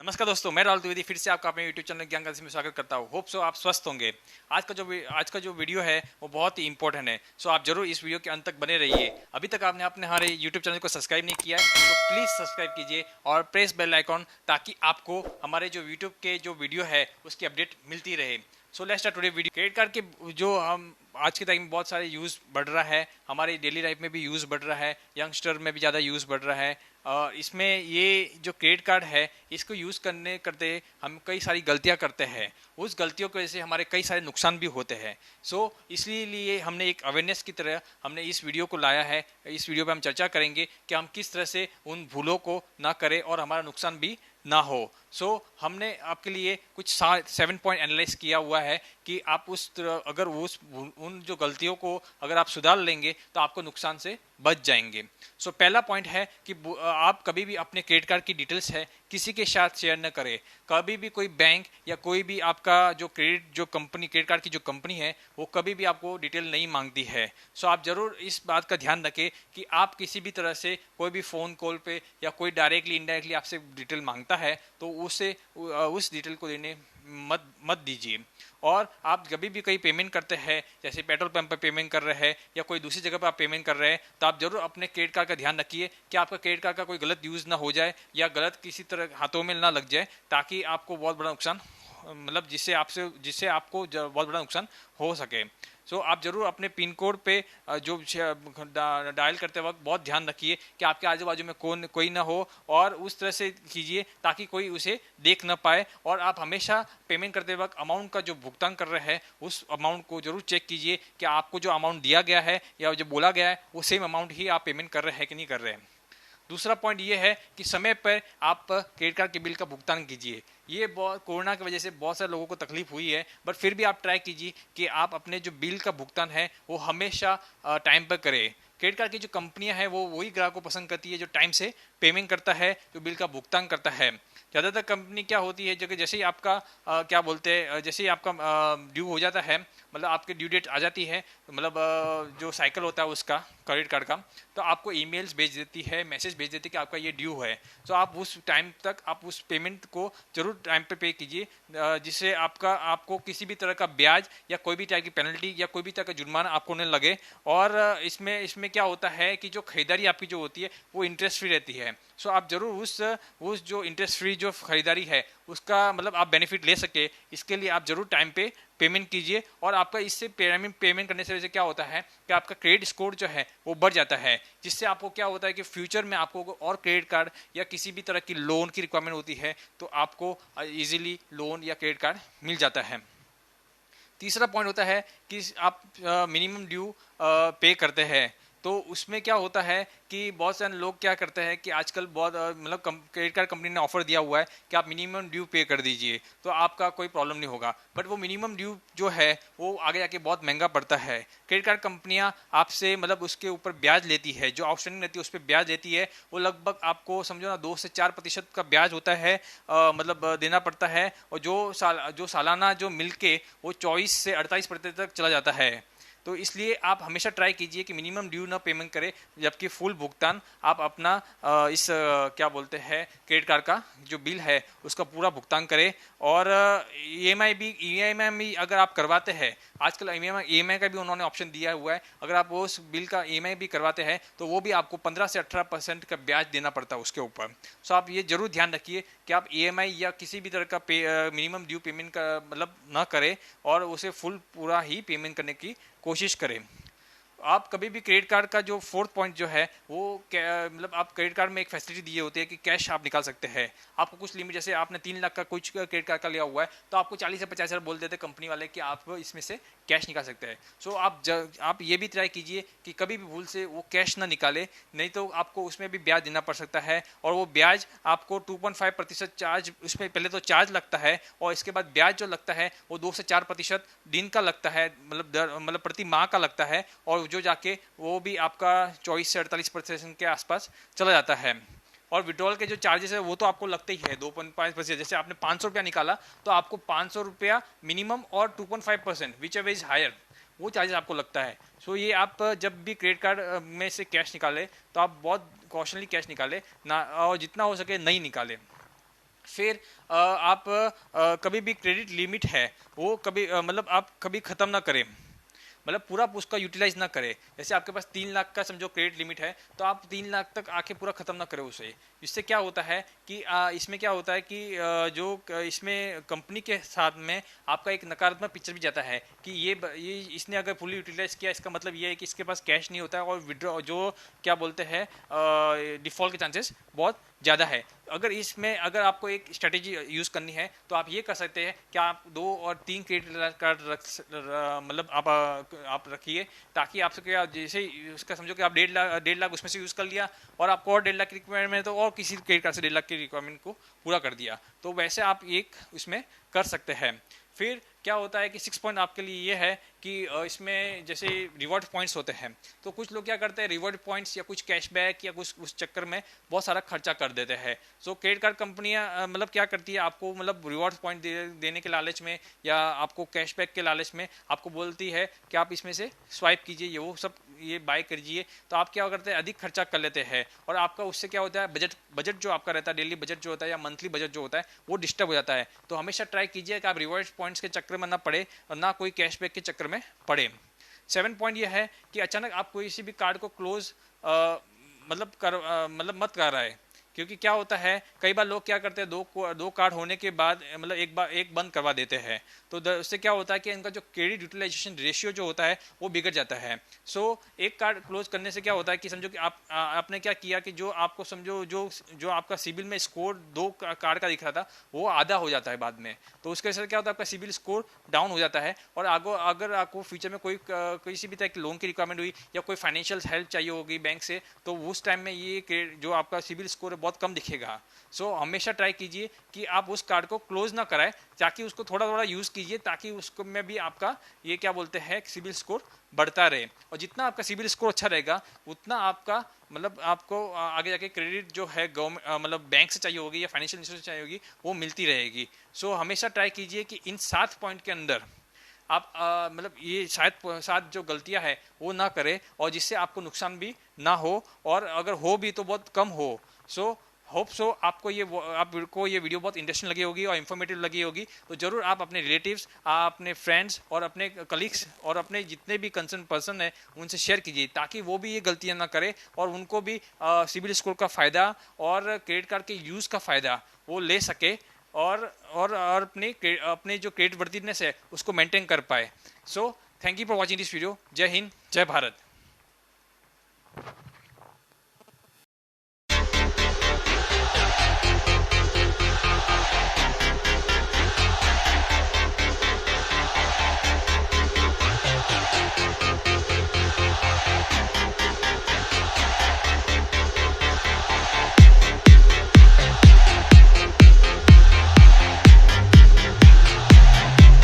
नमस्कार दोस्तों, मैं राहुल द्विवेदी फिर से आपका अपने YouTube चैनल ज्ञान में स्वागत करता हूँ। होप सो आप स्वस्थ होंगे। आज का जो वीडियो है वो बहुत ही इंपॉर्टेंट है। सो आप जरूर इस वीडियो के अंत तक बने रहिए। अभी तक आपने अपने हमारे YouTube चैनल को सब्सक्राइब नहीं किया है तो प्लीज़ सब्सक्राइब कीजिए और प्रेस बेल आइकॉन, ताकि आपको हमारे जो YouTube के जो वीडियो है उसकी अपडेट मिलती रहे। So let's start today video. Credit card के जो हम आज के टाइम में बहुत सारे यूज़ बढ़ रहा है, हमारी डेली लाइफ में भी यूज़ बढ़ रहा है, यंगस्टर में भी ज़्यादा यूज़ बढ़ रहा है। इसमें ये जो क्रेडिट कार्ड है इसको यूज़ करते हम कई सारी गलतियां करते हैं। उस गलतियों की वजह से हमारे कई सारे नुकसान भी होते हैं। सो इसलिए हमने एक अवेयरनेस की तरह हमने इस वीडियो को लाया है। इस वीडियो पे हम चर्चा करेंगे कि हम किस तरह से उन भूलों को ना करें और हमारा नुकसान भी ना हो। हमने आपके लिए कुछ 7 पॉइंट एनालाइज किया हुआ है कि आप अगर उन जो गलतियों को अगर आप सुधार लेंगे तो आपको नुकसान से बच जाएंगे। पहला पॉइंट है कि आप कभी भी अपने क्रेडिट कार्ड की डिटेल्स है किसी के साथ शेयर न करें। कभी भी कोई बैंक या कोई भी आपका जो क्रेडिट कार्ड की जो कंपनी है वो कभी भी आपको डिटेल नहीं मांगती है। आप जरूर इस बात का ध्यान रखें कि आप किसी भी तरह से कोई भी फ़ोन कॉल पे या कोई डायरेक्टली इनडायरेक्टली आपसे डिटेल मांगता है तो उस डिटेल को देने मत दीजिए। और आप कभी भी कहीं पेमेंट करते हैं, जैसे पेट्रोल पंप पर पेमेंट कर रहे हैं या कोई दूसरी जगह पर आप पेमेंट कर रहे हैं, तो आप जरूर अपने क्रेडिट कार्ड का ध्यान रखिए कि आपका क्रेडिट कार्ड का कोई गलत यूज़ ना हो जाए या गलत किसी तरह हाथों में ना लग जाए, ताकि आपको बहुत बड़ा नुकसान जिससे आपको बहुत बड़ा नुकसान हो सके। आप जरूर अपने पिन कोड पे जो डायल करते वक्त बहुत ध्यान रखिए कि आपके आजू बाजू में कोई ना हो, और उस तरह से कीजिए ताकि कोई उसे देख ना पाए। और आप हमेशा पेमेंट करते वक्त अमाउंट का जो भुगतान कर रहे हैं उस अमाउंट को जरूर चेक कीजिए कि आपको जो अमाउंट दिया गया है या जो बोला गया है वो सेम अमाउंट ही आप पेमेंट कर रहे हैं कि नहीं कर रहे हैं। दूसरा पॉइंट ये है कि समय पर आप क्रेडिट कार्ड के बिल का भुगतान कीजिए। ये बहुत कोरोना की वजह से बहुत सारे लोगों को तकलीफ हुई है, बट फिर भी आप ट्राई कीजिए कि आप अपने जो बिल का भुगतान है वो हमेशा टाइम पर करें। क्रेडिट कार्ड की जो कंपनियां हैं वो वही ग्राहक को पसंद करती है जो टाइम से पेमेंट करता है, जो बिल का भुगतान करता है। ज़्यादातर कंपनी क्या होती है, जगह जैसे ही आपका क्या बोलते हैं, जैसे ही आपका ड्यू हो जाता है, मतलब आपकी ड्यू डेट आ जाती है, मतलब जो साइकिल होता है उसका क्रेडिट कार्ड का, तो आपको ईमेल्स भेज देती है, मैसेज भेज देती है कि आपका ये ड्यू है। आप उस टाइम तक आप उस पेमेंट को जरूर टाइम पे कीजिए, जिससे आपको किसी भी तरह का ब्याज या कोई भी तरह की पेनल्टी या कोई भी तरह का जुर्माना आपको नहीं लगे। और इसमें क्या होता है कि जो खरीदारी आपकी जो होती है वो इंटरेस्ट फ्री रहती है। आप जरूर उस जो इंटरेस्ट फ्री जो खरीदारी है उसका मतलब आप बेनिफिट ले सके, इसके लिए आप जरूर टाइम पे पेमेंट कीजिए। और आपका इससे पेमेंट करने से क्या होता है कि आपका क्रेडिट स्कोर जो है वो बढ़ जाता है, जिससे आपको क्या होता है कि फ्यूचर में आपको और क्रेडिट कार्ड या किसी भी तरह की लोन की रिक्वायरमेंट होती है तो आपको इजीली लोन या क्रेडिट कार्ड मिल जाता है। तीसरा पॉइंट होता है कि आप मिनिमम ड्यू पे करते हैं। तो उसमें क्या होता है कि बहुत सारे लोग क्या करते हैं कि आजकल बहुत मतलब क्रेडिट कार्ड कंपनी ने ऑफर दिया हुआ है कि आप मिनिमम ड्यू पे कर दीजिए तो आपका कोई प्रॉब्लम नहीं होगा, बट वो मिनिमम ड्यू जो है वो आगे जाके बहुत महंगा पड़ता है। क्रेडिट कार्ड कंपनियां आपसे मतलब उसके ऊपर ब्याज लेती है, जो आउटस्टैंडिंग रहती है उस पर ब्याज लेती है। वो लगभग आपको समझो ना 2 से 4% का ब्याज होता है, मतलब देना पड़ता है। और जो सालाना जो मिलके वो 24 से 48% तक चला जाता है। तो इसलिए आप हमेशा ट्राई कीजिए कि मिनिमम ड्यू ना पेमेंट करें, जबकि फुल भुगतान आप अपना क्या बोलते हैं क्रेडिट कार्ड का जो बिल है उसका पूरा भुगतान करें। और ईएमआई भी अगर आप करवाते हैं, आजकल ईएमआई का भी उन्होंने ऑप्शन दिया हुआ है। अगर आप उस बिल का ईएमआई भी करवाते हैं तो वो भी आपको 15 से 18% का ब्याज देना पड़ता है उसके ऊपर। आप ये जरूर ध्यान रखिए कि आप ईएमआई या किसी भी तरह का मिनिमम ड्यू पेमेंट का मतलब ना करें और उसे फुल पूरा ही पेमेंट करने की कोशिश करें। आप कभी भी क्रेडिट कार्ड का जो फोर्थ पॉइंट जो है वो मतलब आप क्रेडिट कार्ड में एक फैसिलिटी दी होती है कि कैश आप निकाल सकते हैं। आपको कुछ लिमिट, जैसे आपने 3 लाख का कुछ क्रेडिट कार्ड का लिया हुआ है तो आपको 40 से 50 हज़ार बोल देते कंपनी वाले कि आप इसमें से कैश निकाल सकते हैं। आप ये भी ट्राई कीजिए कि कभी भी भूल से वो कैश ना निकाले, नहीं तो आपको उसमें भी ब्याज देना पड़ सकता है। और वो ब्याज आपको 2.5% चार्ज, उसमें पहले तो चार्ज लगता है और इसके बाद ब्याज जो लगता है वो 2 से 4% दिन का लगता है, मतलब प्रति माह का लगता है। और जो जाके वो भी आपका 24 से 48% के आसपास चला जाता है। और विड्रॉल के जो चार्जेस है वो तो आपको लगते ही है 2.5%। जैसे आपने 500 रुपया निकाला तो आपको 500 रुपया मिनिमम और 2.5% विच एवर इज हायर वो चार्जेस आपको लगता है। ये आप जब भी क्रेडिट कार्ड में से कैश निकाले तो आप बहुत कॉशनली कैश निकाले ना, और जितना हो सके नहीं निकाले। फिर आप कभी भी क्रेडिट लिमिट है वो कभी मतलब आप कभी ख़त्म ना करें, मतलब पूरा उसका यूटिलाइज ना करे। जैसे आपके पास 3 लाख का समझो क्रेडिट लिमिट है, तो आप 3 लाख तक आके पूरा खत्म ना करें उसे। इससे क्या होता है कि इसमें क्या होता है कि इसमें कंपनी के साथ में आपका एक नकारात्मक पिक्चर भी जाता है कि ये इसने अगर फुली यूटिलाइज किया, इसका मतलब ये है कि इसके पास कैश नहीं होता है और विड्रॉ जो क्या बोलते हैं डिफॉल्ट के चांसेस बहुत ज़्यादा है। अगर आपको एक स्ट्रेटेजी यूज़ करनी है तो आप ये कर सकते हैं कि आप 2 और 3 क्रेडिट कार्ड मतलब आप रखिए, ताकि आपसे क्या, जैसे उसका समझो कि आप 1.5 लाख उसमें से यूज़ कर लिया और आपको और 1.5 लाख की रिक्वायरमेंट है तो और किसी क्रेडिट कार्ड से 1.5 लाख की रिक्वायरमेंट को पूरा कर दिया, तो वैसे आप एक उसमें कर सकते हैं। फिर क्या होता है कि 6 पॉइंट आपके लिए ये है कि इसमें जैसे रिवॉर्ड पॉइंट्स होते हैं, तो कुछ लोग क्या करते हैं रिवॉर्ड पॉइंट्स या कुछ कैशबैक या कुछ उस चक्कर में बहुत सारा खर्चा कर देते हैं। सो क्रेडिट कार्ड कंपनियां मतलब क्या करती है, आपको मतलब रिवॉर्ड पॉइंट देने के लालच में या आपको कैशबैक के लालच में आपको बोलती है कि आप इसमें से स्वाइप कीजिए, ये वो सब ये बाय करिए। तो आप क्या करते हैं अधिक खर्चा कर लेते हैं और आपका उससे क्या होता है बजट जो आपका रहता है, डेली बजट जो होता है या मंथली बजट जो होता है वो डिस्टर्ब हो जाता है। तो हमेशा ट्राई कीजिए कि आप रिवॉर्ड पॉइंट्स के चक्कर में ना पड़े और ना कोई कैशबैक के चक्कर में पड़े। 7 पॉइंट यह है कि अचानक आप कोई भी कार्ड को क्लोज मतलब मत कर रहा है, क्योंकि क्या होता है कई बार लोग क्या करते हैं दो कार्ड होने के बाद मतलब एक बंद करवा देते हैं, तो उससे क्या होता है कि इनका जो क्रेडिट यूटिलाइजेशन रेशियो जो होता है वो बिगड़ जाता है। सो एक कार्ड क्लोज करने से क्या होता है कि समझो कि आपने क्या किया कि जो आपको समझो जो आपका सिबिल में स्कोर 2 कार्ड का दिख रहा था वो आधा हो जाता है बाद में, तो उसके वजह से क्या होता है आपका सिबिल स्कोर डाउन हो जाता है। और अगर आपको फ्यूचर में कोई किसी भी तरह की लोन की रिक्वायरमेंट हुई या कोई फाइनेंशियल हेल्प चाहिए होगी बैंक से, तो उस टाइम में ये जो आपका सिबिल स्कोर है बहुत कम दिखेगा। सो हमेशा ट्राई कीजिए कि आप उस कार्ड को क्लोज ना कराएं, ताकि उसको थोड़ा थोड़ा यूज कीजिए, ताकि उसको में भी आपका ये क्या बोलते हैं सिबिल स्कोर बढ़ता रहे। और जितना आपका सिबिल स्कोर अच्छा रहेगा उतना आपका मतलब आपको आगे जाके क्रेडिट जो है गवर्नमेंट मतलब बैंक से चाहिए होगी या फाइनेंशियल इंस्टीट्यूशन से चाहिए होगी वो मिलती रहेगी। सो हमेशा ट्राई कीजिए कि इन 7 पॉइंट के अंदर आप मतलब ये शायद 7 जो गलतियां है वो ना करें, और जिससे आपको नुकसान भी ना हो, और अगर हो भी तो बहुत कम हो। सो होप सो आपको ये वीडियो बहुत इंटरेस्टिंग लगी होगी और इन्फॉर्मेटिव लगी होगी, तो जरूर आप अपने रिलेटिव्स, अपने फ्रेंड्स और अपने कलीग्स और अपने जितने भी कंसर्न पर्सन है उनसे शेयर कीजिए, ताकि वो भी ये गलतियां ना करें और उनको भी सिबिल स्कोर का फ़ायदा और क्रेडिट कार्ड के यूज़ का फ़ायदा वो ले सके, और अपने जो क्रेडिट वर्दीनेस है उसको मेंटेन कर पाए। So thank you for watching this video. जय हिंद, जय भारत।